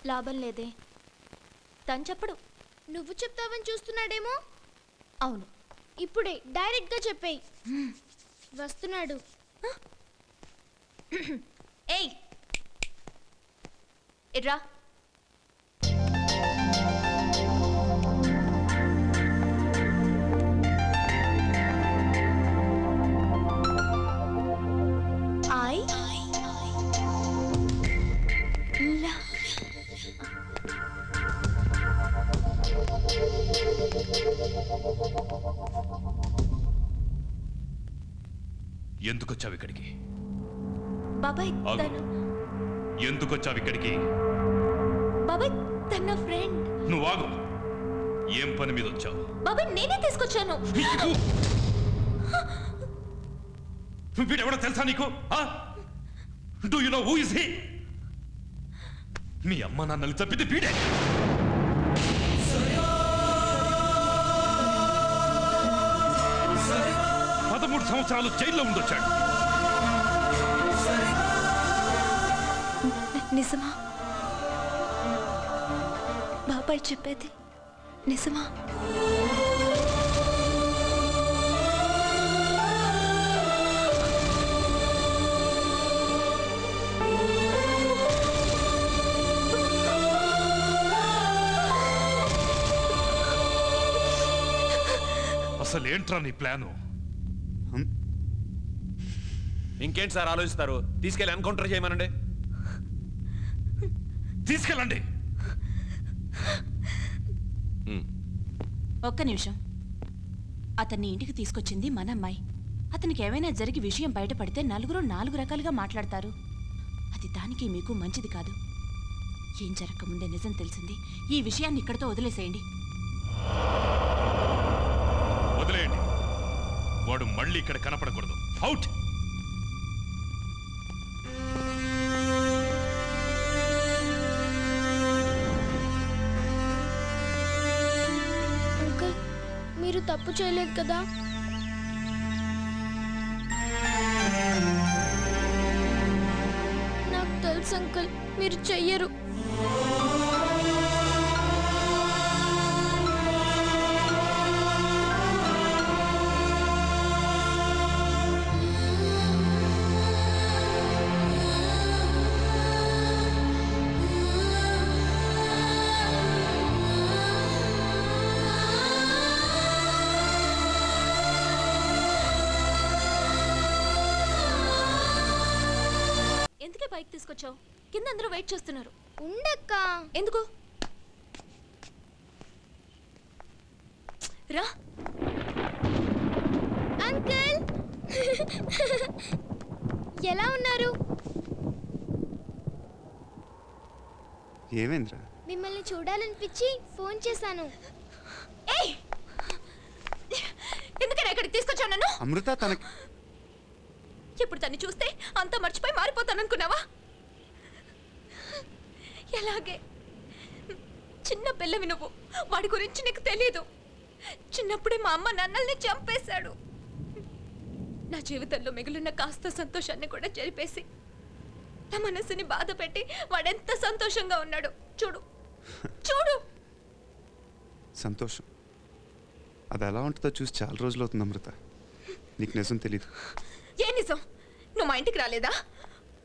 లాభం లేదే. తను చెప్పడు. నువ్వు చెప్తావని చూస్తున్నాడేమో. అవును, ఇప్పుడే డైరెక్ట్గా చెప్పేయి. వస్తున్నాడు. ఏయ్ ఇట్రా. ఎందుకొచ్చావు ఇక్కడికి? బాబాయ్ తను. ఎందుకొచ్చావు ఇక్కడికి? బాబాయ్ తన ఫ్రెండ్. నువ్వు ఆగు. ఏం పని మీద వచ్చావు? బాబాయ్ నేనే తీసుకొచ్చాను. వీడెవడో తెలుసా నీకు? Do you know who is he? మీ అమ్మ నాన్నలు చంపింది వీడే. పదమూడు సంవత్సరాలు జైల్లో ఉండొచ్చాడు. నిజమా? బాబాయ్ చెప్పేది నిజమా? అసలు ఏంట్రా నీ ప్లాను? ఇంకేంటి సార్ ఆలోచిస్తారు? తీసుకెళ్ళి ఎన్కౌంటర్ చేయమనండి. తీసుకెళ్ళండి. ఒక్క నిమిషం. అతన్ని ఇంటికి తీసుకొచ్చింది మన అమ్మాయి. అతనికి ఏమైనా జరిగి విషయం బయటపడితే నలుగురు నాలుగు రకాలుగా మాట్లాడతారు. అది దానికి మీకు మంచిది కాదు. ఏం జరగకముందే నిజం తెలిసింది. ఈ విషయాన్ని ఇక్కడితో వదిలేసేయండి. వదిలేయండి. వాడు మళ్ళీ ఇక్కడ కనపడకూడదు. అవుట్. అంకుల్ మీరు తప్పు చేయలేదు కదా? నాకు తెలుసు అంకుల్ మీరు చెయ్యరు. ఎందుకే బైక్ తీసుకొచ్చావు? కింద అందరూ వెయిట్ చేస్తున్నారు. ఉండక్క. ఎందుకు? రా. అంకుల్ ఎలా ఉన్నారు? ఏమేంద్రా? మిమ్మల్ని చూడాలనిపించి ఫోన్ చేశాను. ఏయ్ ఎందుకని ఇక్కడికి తీసుకొచ్చావు నన్ను? అమృత తనకి ఇప్పుడు తన్ని చూస్తే అంతా మర్చిపోయి మారిపోతాననుకున్నావా? ఎలాగే చిన్న పిల్లవి నువ్వు. వాడి గురించి నీకు తెలీదు. చిన్నప్పుడే మా అమ్మ నాన్నల్ని చంపేశాడు. నా జీవితంలో మిగిలిన కాస్త సంతోషాన్ని కూడా చెరిపేసి నా మనసుని బాధ పెట్టి వాడెంత సంతోషంగా ఉన్నాడు చూడు చూడు. సంతోషం అది ఎలా ఉంటుందో చూసి చాలా రోజులు అవుతుంది అమృత. నీకు నిజం తెలీదు. ఏ నిజం? నువ్వు మా ఇంటికి రాలేదా?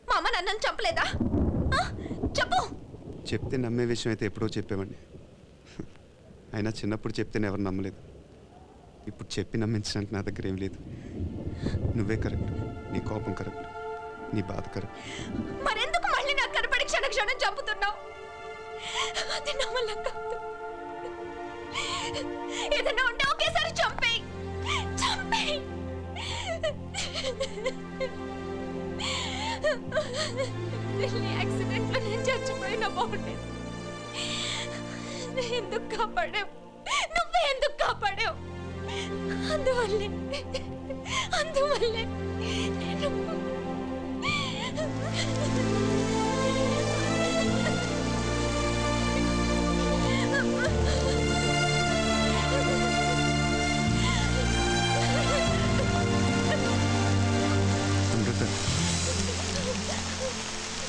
మా అమ్మ నన్ను చంపలేదా? చెప్పు. చెప్తే నమ్మే విషయం అయితే ఎప్పుడో చెప్పేవాడిని. అయినా చిన్నప్పుడు చెప్తేనే ఎవరు నమ్మలేదు. ఇప్పుడు చెప్పి నమ్మించడానికి నా దగ్గర ఏం లేదు. నువ్వే కరెక్ట్. నీ కోపం కరెక్ట్. నీ బాధ కరెక్ట్. మరెందుకు మళ్ళీ నాకు కనపడి క్షణ క్షణం చంపుతున్నావు? అది నా వల్ల కాదు. ఏదన్నా ఉంటే ఒకేసారి చంపేయి. చంపేయి. యాక్సిడెంట్లో నేను చచ్చిపోయినా బాగుండేది. ఎందుకు కాపాడావు? నువ్వే ఎందుకు కాపాడావు? అందువల్లే నేను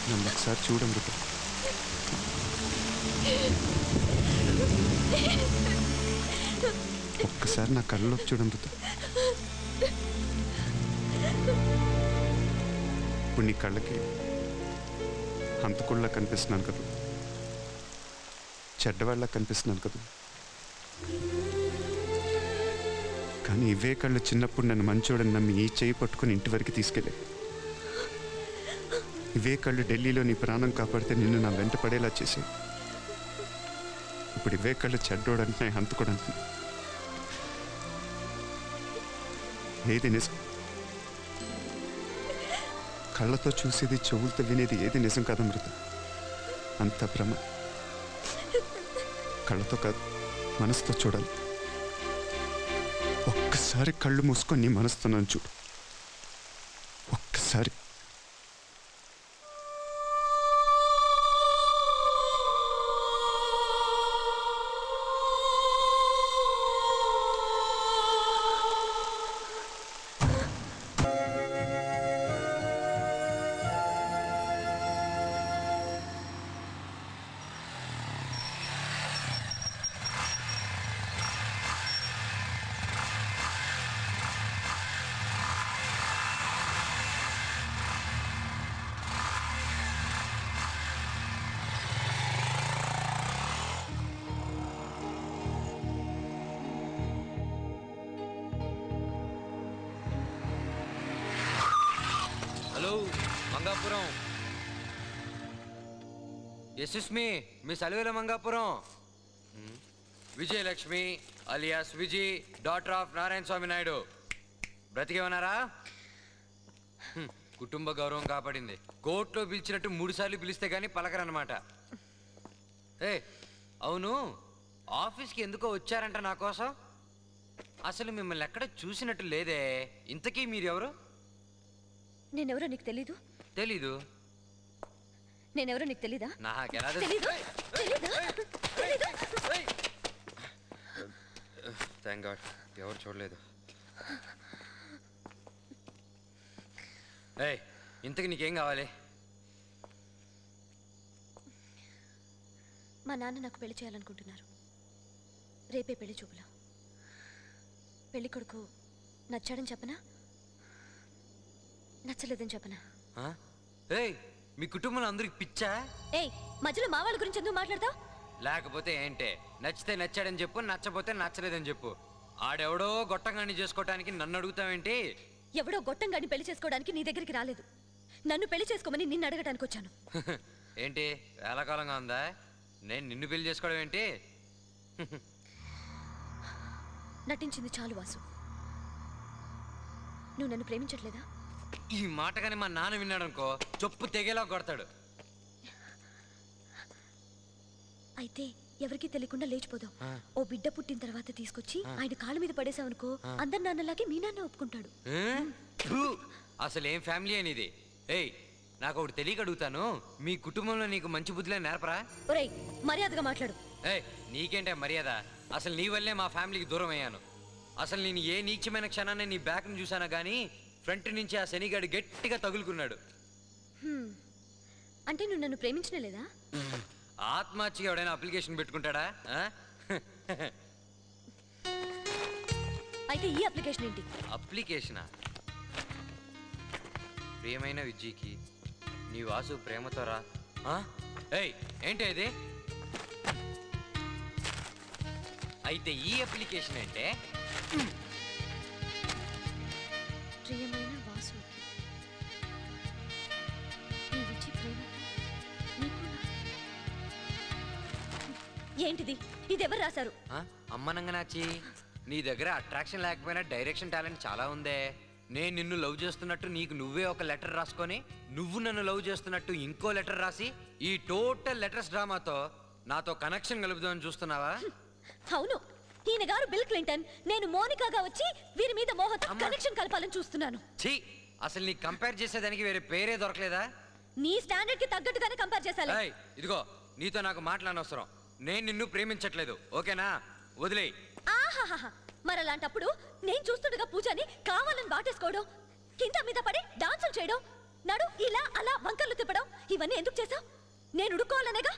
నన్ను ఒకసారి చూడు అమృత. ఒక్కసారి నా కళ్ళలోకి చూడు అమృత. ఇప్పుడు నీ కళ్ళకి హంతకుళ్ళ కనిపిస్తున్నాను కదా, చెడ్డవాళ్ళ కనిపిస్తున్నాను కదా. కానీ ఇవే కళ్ళు చిన్నప్పుడు నన్ను మంచోడని నమ్మి ఈ చేయి పట్టుకుని ఇంటి వరకు తీసుకెళ్ళే. ఇవే కళ్ళు ఢిల్లీలో నీ ప్రాణం కాపాడితే నిన్ను నా వెంట పడేలా చేసావు. ఇప్పుడు ఇవే కళ్ళు చెడ్డోడంటున్నాయి, హంతకుడంటున్నాయి. ఏది నిజం? కళ్ళతో చూసేది, చెవులతో వినేది ఏది నిజం కాదు అమృత. అంత భ్రమ. కళ్ళతో కాదు, మనసుతో చూడాలి. ఒక్కసారి కళ్ళు మూసుకొని నీ మనసుతో నన్ను చూడు. ఒక్కసారి. హలో మంగాపురం. ఎస్ మీ Salivela Mangapuram. Vijayalakshmi alias Vijay, daughter of Narayana Swamy Naidu. బ్రతికే ఉన్నారా? కుటుంబ గౌరవం కాపాడింది. కోర్టులో పిలిచినట్టు 3 సార్లు పిలిస్తే గానీ పలకరన్నమాట. అవును, ఆఫీస్కి ఎందుకో వచ్చారంట నా కోసం? అసలు మిమ్మల్ని ఎక్కడ చూసినట్టు లేదే. ఇంతకీ మీరెవరు? నేనెవరో నీకు తెలీదు? తెలీదు. నేనెవరో నీకు తెలీదా? నాకెలా తెలీదు? తెలీదా? థ్యాంక్ గాడ్ ఎవరు చూడలేదు. ఇంతకు నీకేం కావాలి? మా నాన్న నాకు పెళ్లి చేయాలనుకుంటున్నారు. రేపే పెళ్లి చూపులా. పెళ్లి కొడుకు నచ్చాడని చెప్పనా, నచ్చలేదని చెప్పనా? మీ కుటుంబంలో అందరికి పిచ్చా? మధ్యలో మా వాళ్ళ గురించి ఎందుకు మాట్లాడతావు? లేకపోతే ఏంటే, నచ్చితే నచ్చాడని చెప్పు, నచ్చపోతే నచ్చలేదని చెప్పు. ఆడెవడో గొట్టంగాన్ని చేసుకోవటానికి నన్ను అడుగుతావేంటి? ఎవడో గొట్టంగాన్ని పెళ్లి చేసుకోవడానికి నీ దగ్గరికి రాలేదు. నన్ను పెళ్లి చేసుకోమని నిన్ను అడగటానికి వచ్చాను. ఏంటి వేళకాలంగా ఉందా? నేను నిన్ను పెళ్లి చేసుకోవడం ఏంటి? నటించింది చాలు వాసు. నువ్వు నన్ను ప్రేమించట్లేదా? ఈ మాట కానీ మా నాన్న విన్నాడనుకో చొప్పు తెగేలా కొడతాడు. అయితే ఎవరికీ తెలియకుండా లేచిపోదాం. ఓ బిడ్డ పుట్టిన తర్వాత తీసుకొచ్చి ఆయన కాళ్ళ మీద పడేసావనుకో, అందరి నాన్నలాగే మీ నాన్న ఒప్పుకుంటాడు. అసలు ఏం ఫ్యామిలీ అనేది? నాకు ఒకటి తెలియక అడుగుతాను, మీ కుటుంబంలో నీకు మంచి బుద్ధిలే నేర్పరా? ఒరేయ్, మర్యాదగా మాట్లాడు. నీకేంటే మర్యాద? అసలు నీ వల్లే మా ఫ్యామిలీకి దూరం అయ్యాను. అసలు నేను ఏ నీచమైన క్షణాన్ని నీ బ్యాక్ను చూసానా గానీ ఫ్రంట్ నుంచి ఆ శనిగాడు గట్టిగా తగులుకున్నాడు. అంటే నువ్వు నన్ను ప్రేమించనే లేదా? ఆత్మహత్యగా ఎవడైనా అప్లికేషన్ పెట్టుకుంటాడా? అయితే ఈ అప్లికేషన్ ఏంటి? అప్లికేషనా? ప్రియమైన విజయ్కి నీ వాసు ప్రేమతో రా. ఏంటి ఇది? అయితే ఈ అప్లికేషన్ అంటే ప్రియమైన వాసు, ఈ విజయ్ ప్రేమ ఏంటిది? ఇది ఎవరు రాశారు? అమ్మనంగనాచి, నీ దగ్గర అట్రాక్షన్ లేకపోయినా డైరెక్షన్ టాలెంట్ చాలా ఉందే. నేను నిన్ను లవ్ చేస్తున్నట్టు నీకు నువ్వే ఒక లెటర్ రాసుకొని, నువ్వు నన్ను లవ్ చేస్తున్నట్టు ఇంకో లెటర్ రాసి, ఈ టోటల్ లెటర్స్ డ్రామాతో నాతో కనెక్షన్ కలుపుదామని చూస్తున్నావా? అవును, ఈయన గారు బిల్ క్లింటన్, నేను మోనికాగా వచ్చి వీరి మీద మోహతో కనెక్షన్ కలపాలని చూస్తున్నాను. ఛీ, అసలు నీకు కంపేర్ చేసేదానికి వేరే పేరే దొరకలేదా? నీ స్టాండర్డ్ కి తగ్గట్టుగానే కంపేర్ చేశాను. ఇదిగో, నీతో నాకు మాట్లాడనవసరం. నేను నిన్ను ప్రేమించట్లేదు, ఓకేనా? వదిలే. ఆహాహా, మరి అలాంటప్పుడు నేను చూస్తుండగా పూజని కావాలని వాటేసుకోవడం, కింద మీద పడి డాన్సులు చేయడం, నడు ఇలా అలా వంకర్లు తిప్పడం, ఇవన్నీ ఎందుకు చేశావు? నేను ఉడుకోవాలనేగా.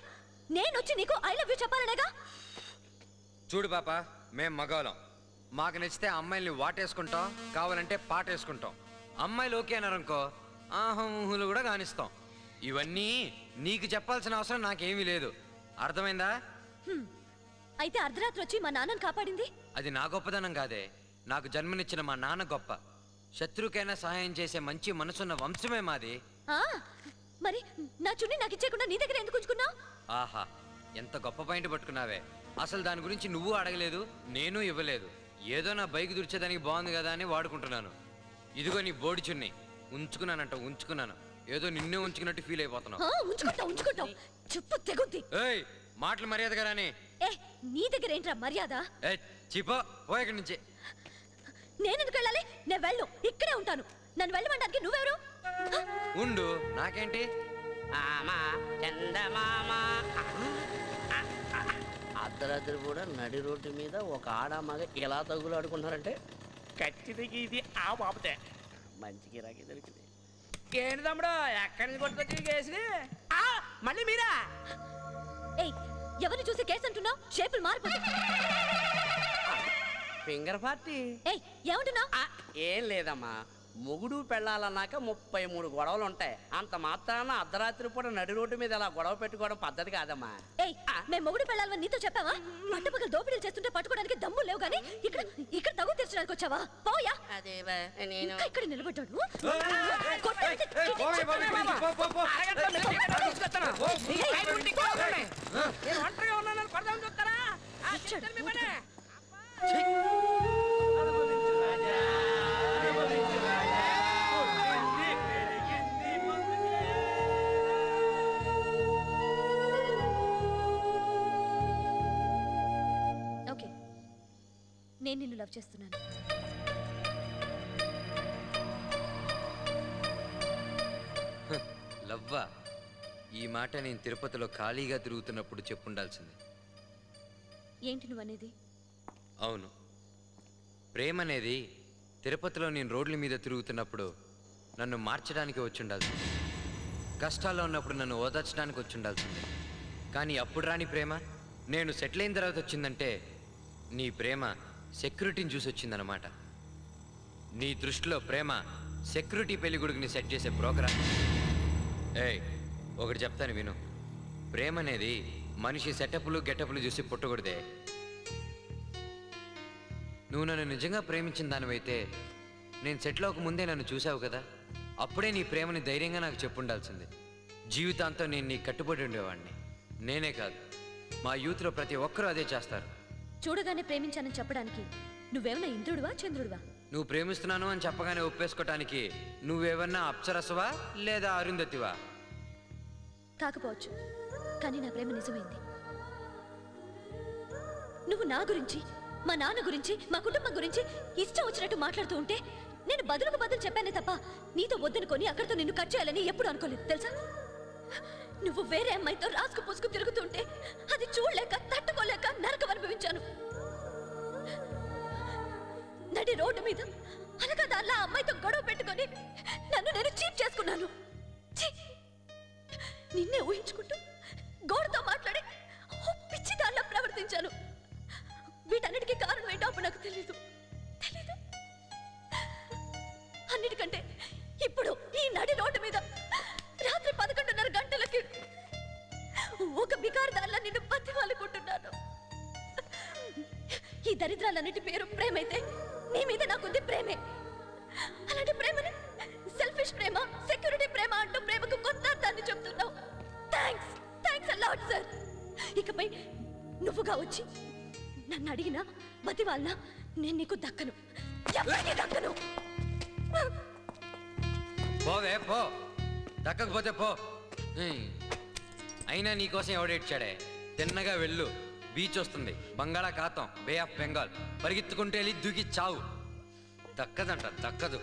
నేను వచ్చి నీకు ఐ లవ్ యూ చెప్పాలనేగా. చూడు పాప, మేం మగవాళ్ళం. మాకు నచ్చితే అమ్మాయిల్ని వాటేసుకుంటాం, కావాలంటే పాటేసుకుంటాం. అమ్మాయిలు ఓకే అన్నారనుకో ఆహూలు కూడా కానిస్తాం. ఇవన్నీ నీకు చెప్పాల్సిన అవసరం నాకేమీ లేదు. అర్థమైందా? అయితే అర్ధరాత్రి వచ్చి మా నాన్నని కాపాడింది అది నా గొప్పదనం కాదే, నాకు జన్మనిచ్చిన మా నాన్న గొప్ప. శత్రుకైనా సహాయం చేసే మంచి మనసున్న వంశమే మాది. మరి నా చున్ని నాకు ఇచ్చేయకుండా నీ దగ్గర ఎందుకు ఉంచుకున్నావు? ఆహా, ఎంత గొప్ప పాయింట్ పట్టుకున్నావే. అసలు దాని గురించి నువ్వు అడగలేదు, నేను ఇవ్వలేదు. ఏదో నా బైక్ దుడిచేదానికి బాగుంది కదా అని వాడుకుంటున్నాను. ఇదిగో నీ బోడి చున్ని ఉంచుకున్నాను. ఏదో నిన్నే ఉంచుకున్నట్టు ఫీల్ అయిపోతున్నావు. ఉంచుకుంటావు చెప్పు తెగుద్ది. ఏయ్, మాటలు మర్యాదగా రాని. నీ దగ్గర ఏంట్రా మర్యాద? చిపో పో ఇక్కడి నుంచి. నేనెందుకు వెళ్ళాలి? నేను వెళ్ళు, ఇక్కడే ఉంటాను. నన్ను వెళ్ళమంటానికి నువ్వెవరు? ఉండు, నాకేంటి. అర్ధరాత్రి కూడా నడి రోడ్డు మీద ఒక ఆడ మగ ఇలా తగులు ఆడుకుంటున్నారంటే ఖచ్చితంగా ఇది ఆ బాబతే. మంచి గిరాకీ దొరికింది. ఏంటి తమ్ముడు ఎక్కడి నుంచి కొట్టుకొచ్చి కేసుని? మళ్ళీ మీరా? ఏయ్, ఎవరిని చూసి కేసు అంటున్నావు? షేపులు మారిపోతాయి. Finger party. ఏయ్, ఏమంటున్నావు? ఏం లేదమ్మా, మొగుడు పెళ్ళాలన్నాక 33 గొడవలు ఉంటాయి. అంత మాత్రాన అర్ధరాత్రి పూట నడి రోడ్డు మీద ఇలా గొడవ పెట్టుకోవడం పద్ధతి కాదమ్మా. ఏయ్, మేము మొగుడు పెళ్ళాలని నీతో చెప్పావా? పట్టుపక్కల దోపిడీలు చేస్తుంటే పట్టుకోవడానికి దమ్ము లేవు గానీ ఇక్కడ తగు తీర్చడానికి వచ్చావా? పోయా. ఇక్కడ నిలబడ్డాడు. ఓకే, నేను నిన్ను లవ్ చేస్తున్నాను. లవ్వా? ఈ మాట నేను తిరుపతిలో ఖాళీగా తిరుగుతున్నప్పుడు చెప్పుండాల్సింది. ఏంటి నువ్వనేది? అవును, ప్రేమ అనేది తిరుపతిలో నేను రోడ్ల మీద తిరుగుతున్నప్పుడు నన్ను మార్చడానికి వచ్చుండాల్సింది. కష్టాల్లో ఉన్నప్పుడు నన్ను ఓదార్చడానికి వచ్చుండాల్సింది. కానీ అప్పుడు రాని ప్రేమ నేను సెటిల్ అయిన తర్వాత వచ్చిందంటే నీ ప్రేమ సెక్యూరిటీని చూసి వచ్చిందనమాట. నీ దృష్టిలో ప్రేమ సెక్యూరిటీ పెళ్లిగుడిని సెట్ చేసే బ్రోకరా? ఏయ్, ఒకటి చెప్తాను విను. ప్రేమ అనేది మనిషి సెటప్లు గెటప్లు చూసి పుట్టకూడదే. నువ్వు నన్ను నిజంగా ప్రేమించిన దానివైతే నేను సెటిల్ అవ్వక ముందే నన్ను చూసావు కదా, అప్పుడే నీ ప్రేమని ధైర్యంగా నాకు చెప్పుండాల్సింది. జీవితాంతం నేను నీ కట్టుబడి ఉండేవాడిని. నేనే కాదు, మా యూత్లో ప్రతి ఒక్కరూ అదే చేస్తారు. చూడగానే ప్రేమించానని చెప్పడానికి నువ్వేమన్నా ఇంద్రుడివా చంద్రుడివా? నువ్వు ప్రేమిస్తున్నాను అని చెప్పగానే ఒప్పేసుకోవటానికి నువ్వేమన్నా అప్సరసవా లేదా అరుంధతివా? కాకపోవచ్చు, కానీ నా ప్రేమ నిజమైంది. నువ్వు నా గురించి, మా నాన్న గురించి, మా కుటుంబం గురించి ఇష్టం వచ్చినట్టు మాట్లాడుతూ ఉంటే నేను బదులుకు బదులు చెప్పానే తప్ప నీతో వద్దనుకొని అక్కడితో నిన్ను కట్ చేయాలని ఎప్పుడు అనుకోలేదు తెలుసా? నువ్వు వేరే అమ్మాయితో రాసుకు పూసుకు తిరుగుతుంటే అది చూడలేక తట్టుకోలేక నరకం అనుభవించాను. నడి రోడ్డు మీద అనగా దానిలా అమ్మాయితో గొడవ పెట్టుకొని నన్ను నేను చీప్ చేసుకున్నాను. నిన్నే ఊహించుకుంటూ గోడతో మాట్లాడి పిచ్చి దానిలో ప్రవర్తించాను. వీటన్నిటికీ కారణం ఏంటో అప్పుడు నాకు తెలీదు. అన్నిటికంటే ఇప్పుడు ఈ నడి రోడ్డు మీద రాత్రి 11:30 గంటలకి ఒక బికారు దానిలో నిన్ను బతిమాలుకుంటున్నాను. ఈ దరిద్రాలన్నిటి పేరు ప్రేమైతే నీ మీద నాకుంది ప్రేమే. అలాంటి ప్రేమని సెల్ఫిష్ ప్రేమ, సెక్యూరిటీ ప్రేమ అంటూ ప్రేమకు కొత్త అర్థాన్ని చెప్తున్నావు. Thanks a lot sir. ఇకపై నువ్వుగా వచ్చి నన్ను అడిగినా బతివాళ్ళ నేను నీకు దక్కను, ఎవరికి దక్కను. పోవే పో, దక్కకపోతే పో. అయినా నీకోసం ఎవడేడ్చాడే? తిన్నగా వెళ్ళు, బీచ్ వస్తుంది, బంగాళాఖాతం, బే ఆఫ్ బెంగాల్. పరిగెత్తుకుంటే వెళ్ళి దూకి చావు. దక్కదంట, దక్కదు.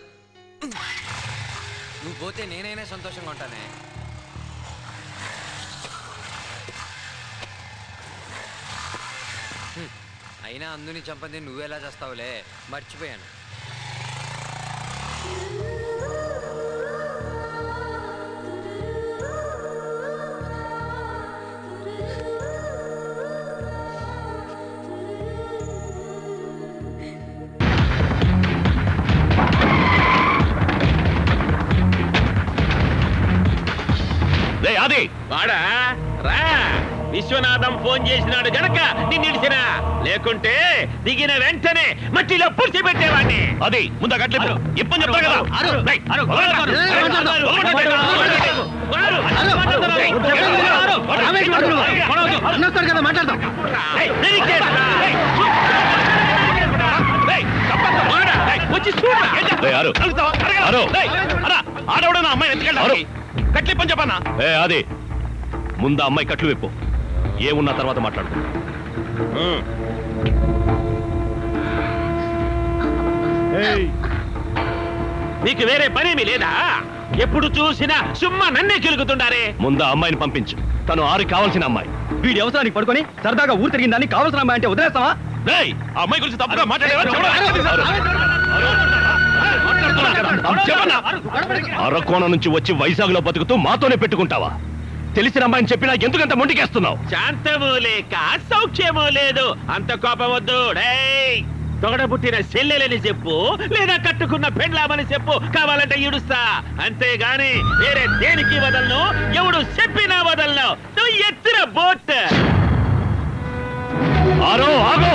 నువ్వు పోతే నేనైనా సంతోషంగా ఉంటానే. అయినా అందుని చంపంది నువ్వెలా చేస్తావులే, మర్చిపోయాను. వాడా రా విశ్వనాథం ఫోన్ చేసినాడు గనక నిన్నిడిసినా లేకుంటే దిగిన వెంటనే మట్టిలో పుడిచి పెట్టేవాడిని. అది ముందు గట్లేదు ఇప్పుడు చెప్తారు కదా. ఆడవడా అమ్మాయి ఎందుకంటే కట్లు పని చెప్పన్నా. అది ముందు అమ్మాయి కట్లు విప్పు, ఏమున్నా తర్వాత మాట్లాడుకుందాం. నీకు వేరే పనేమీ లేదా? ఎప్పుడు చూసినా సుమ్మా నన్నే కిలుకుతుండారే. ముందు అమ్మాయిని పంపించు, తను ఆరు కావాల్సిన అమ్మాయి. వీడి అవసరానికి పడుకొని సరదాగా ఊరు తిరిగిందాన్ని కావాల్సిన అమ్మాయి అంటే వదిలేస్తావా? ఆ అమ్మాయి గురించి తప్పుగా మాట్లాడేవా? అరకోణ నుంచి వచ్చి వైజాగ్ లో బతుకుతూ మాతోనే పెట్టుకుంటావా? తెలిసిన అమ్మాయిని చెప్పినా ఎందుకంత మొండికేస్తున్నావు? శాంతము లేక సౌఖ్యము లేదు. అంత కోపం వద్దు. తొగడబుట్టిన చెల్లెలని చెప్పు, లేదా కట్టుకున్న పెండ్లామని చెప్పు, కావాలంటే ఈడుస్తా. అంతేగాని వేరే దేనికి వదలను, ఎవడు చెప్పినా వదలను. నువ్వు ఎత్తిన బోట్. ఆరో ఆగో.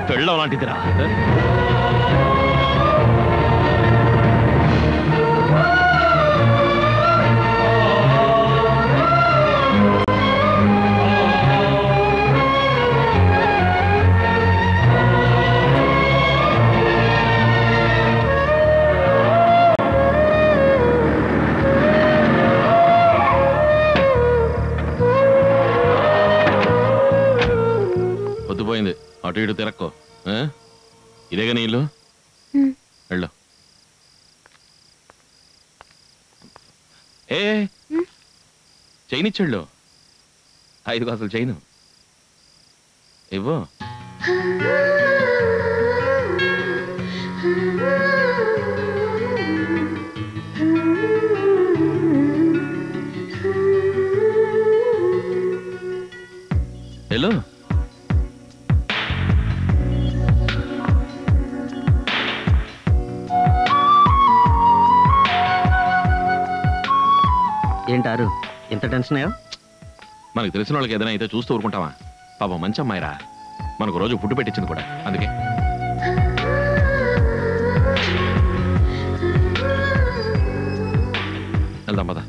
పెళ్ళం లాంటిదిరా. పొద్దుపోయింది, అటు ఇటు తిరక్కో. ఇదేగా నీ ఇల్లు? వెళ్ళు. ఏ చైన్ ఇచ్చాళ్ళు. 5 కాసులు చైను ఇవ్వు. వెళ్ళు. ఏంటారు ఎంత టెన్షన్ అయ్యో? మనకు తెలిసిన వాళ్ళకి ఏదైనా అయితే చూస్తూ ఊరుకుంటావా? పాపం మంచి అమ్మాయిరా, మనకు రోజు ఫుడ్ పెట్టించింది కూడా, అందుకే. వెళ్దాం పద.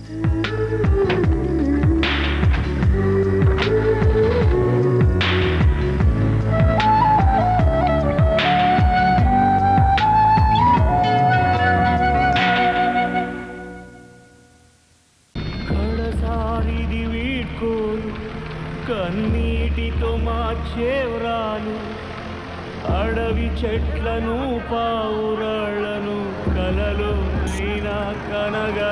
కన్నీటితో మార్చేవ్రాలు అడవి చెట్లను పావురాళ్లను కలలో నీనా కనగా